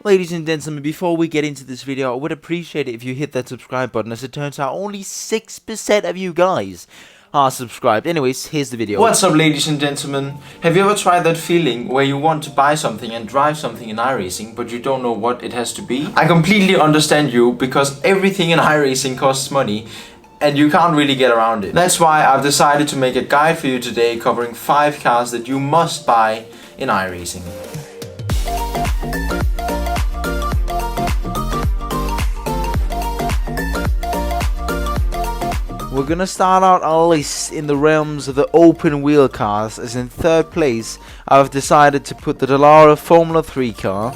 Ladies and gentlemen, before we get into this video, I would appreciate it if you hit that subscribe button, as it turns out only 6% of you guys are subscribed. Anyways, here's the video. What's up, ladies and gentlemen? Have you ever tried that feeling where you want to buy something and drive something in iRacing, but you don't know what it has to be? I completely understand you, because everything in iRacing costs money and you can't really get around it. That's why I've decided to make a guide for you today covering 5 cars that you must buy in iRacing. We're gonna start out our list in the realms of the open wheel cars, as in third place I've decided to put the Dallara Formula 3 car.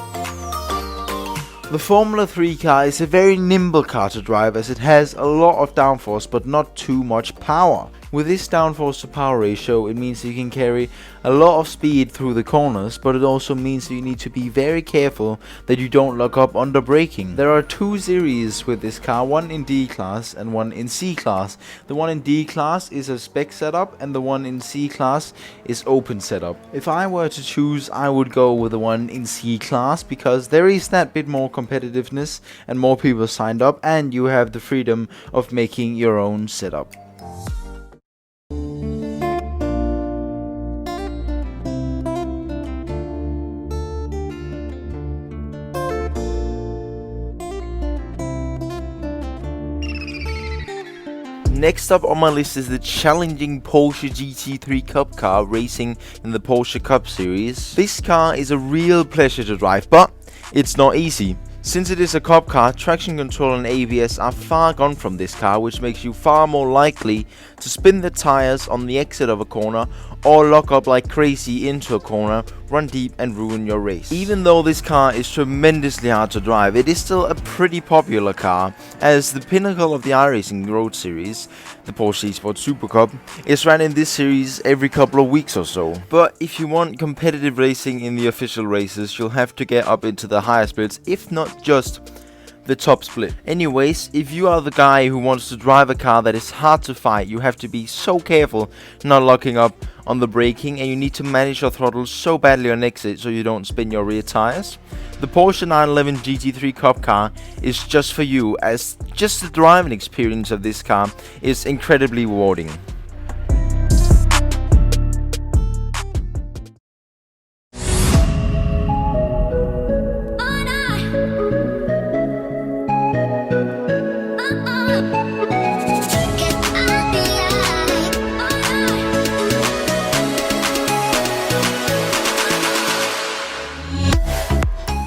The Formula 3 car is a very nimble car to drive, as it has a lot of downforce but not too much power. With this downforce to power ratio, it means you can carry a lot of speed through the corners, but it also means that you need to be very careful that you don't lock up under braking. There are 2 series with this car, one in D class and one in C class. The one in D class is a spec setup and the one in C class is open setup. If I were to choose, I would go with the one in C class, because there is that bit more competitiveness and more people signed up, and you have the freedom of making your own setup. Next up on my list is the challenging Porsche GT3 Cup car racing in the Porsche Cup series. This car is a real pleasure to drive, but it's not easy. Since it is a cup car, traction control and ABS are far gone from this car, which makes you far more likely to spin the tires on the exit of a corner or lock up like crazy into a corner, run deep and ruin your race. Even though this car is tremendously hard to drive, it is still a pretty popular car, as the pinnacle of the iRacing Road Series, the Porsche Sport Super Cup, is ran in this series every couple of weeks or so. But if you want competitive racing in the official races, you'll have to get up into the higher splits, if not just the top split. Anyways, if you are the guy who wants to drive a car that is hard to fight, you have to be so careful not locking up on the braking, and you need to manage your throttle so badly on exit so you don't spin your rear tires. The Porsche 911 GT3 Cup car is just for you, as just the driving experience of this car is incredibly rewarding.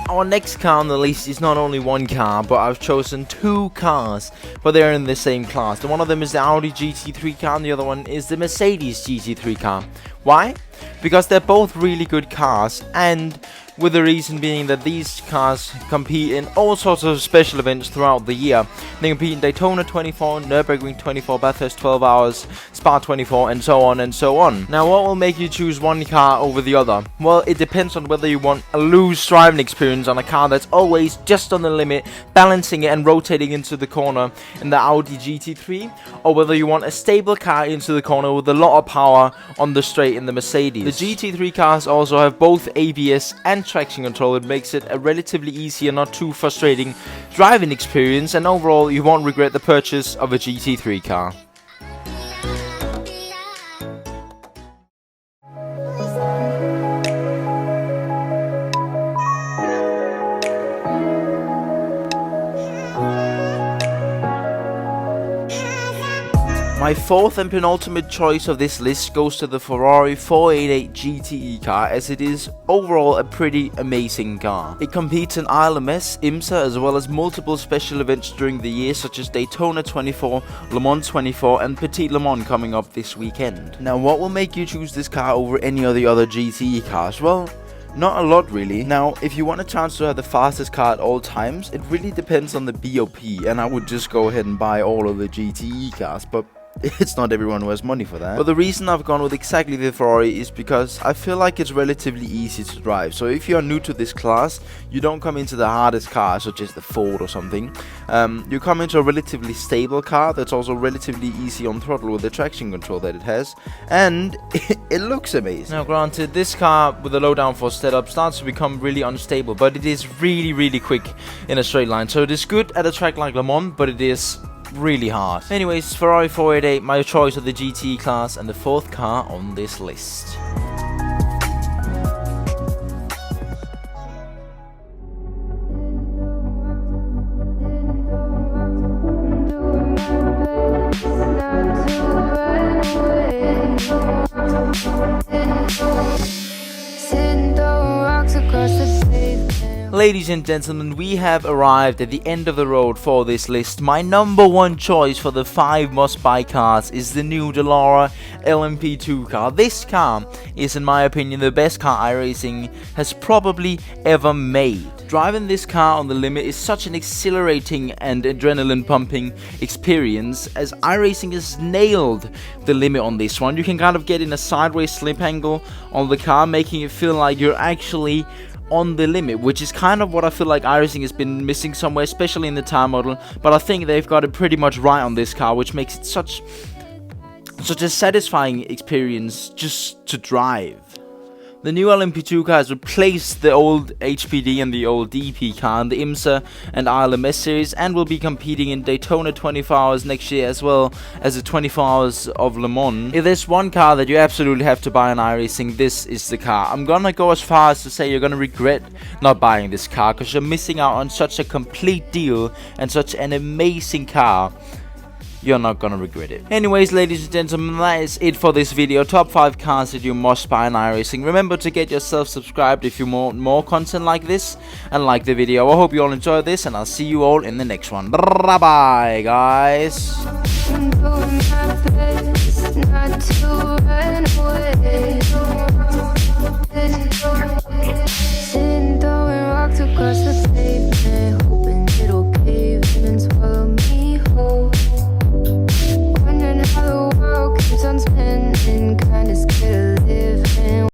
Our next car on the list is not only one car, but I've chosen 2 cars, but they're in the same class. One of them is the Audi GT3 car and the other one is the Mercedes GT3 car. Why? Because they're both really good cars, and with the reason being that these cars compete in all sorts of special events throughout the year. They compete in Daytona 24, Nürburgring 24, Bathurst 12 hours, Spa 24, and so on and so on. Now, what will make you choose one car over the other? Well, it depends on whether you want a loose driving experience on a car that's always just on the limit, balancing it and rotating into the corner in the Audi GT3, or whether you want a stable car into the corner with a lot of power on the straight in the Mercedes. The GT3 cars also have both ABS and traction control. It makes it a relatively easy and not too frustrating driving experience, and overall you won't regret the purchase of a GT3 car. My fourth and penultimate choice of this list goes to the Ferrari 488 GTE car, as it is overall a pretty amazing car. It competes in ILMS, IMSA, as well as multiple special events during the year, such as Daytona 24, Le Mans 24 and Petit Le Mans coming up this weekend. Now, what will make you choose this car over any of the other GTE cars? Well, not a lot really. Now, if you want a chance to have the fastest car at all times, it really depends on the BOP, and I would just go ahead and buy all of the GTE cars, but it's not everyone who has money for that. But the reason I've gone with exactly the Ferrari is because I feel like it's relatively easy to drive. So if you're new to this class, you don't come into the hardest car, such as the Ford or something. You come into a relatively stable car that's also relatively easy on throttle with the traction control that it has, and it looks amazing. Now granted, this car with a low downforce setup starts to become really unstable, but it is really quick in a straight line. So it is good at a track like Le Mans, but it is really hard. Anyways, Ferrari 488, my choice of the GT class and the fourth car on this list. Ladies and gentlemen, we have arrived at the end of the road for this list. My number one choice for the 5 must-buy cars is the new Dallara LMP2 car. This car is, in my opinion, the best car iRacing has probably ever made. Driving this car on the limit is such an exhilarating and adrenaline-pumping experience, as iRacing has nailed the limit on this one. You can kind of get in a sideways slip angle on the car, making it feel like you're actually on the limit, which is kind of what I feel like iRacing has been missing somewhere, especially in the time model. But I think they've got it pretty much right on this car, which makes it such a satisfying experience just to drive. The new LMP2 car has replaced the old HPD and the old DP car in the IMSA and ILMS series, and will be competing in Daytona 24 Hours next year, as well as the 24 Hours of Le Mans. If there's one car that you absolutely have to buy in iRacing, this is the car. I'm gonna go as far as to say you're gonna regret not buying this car, because you're missing out on such a complete deal and such an amazing car. You're not gonna regret it. Anyways, ladies and gentlemen, that is it for this video. Top 5 cars that you must buy in iRacing. Remember to get yourself subscribed if you want more content like this, and like the video. I hope you all enjoyed this, and I'll see you all in the next one. Bye bye, guys. Across the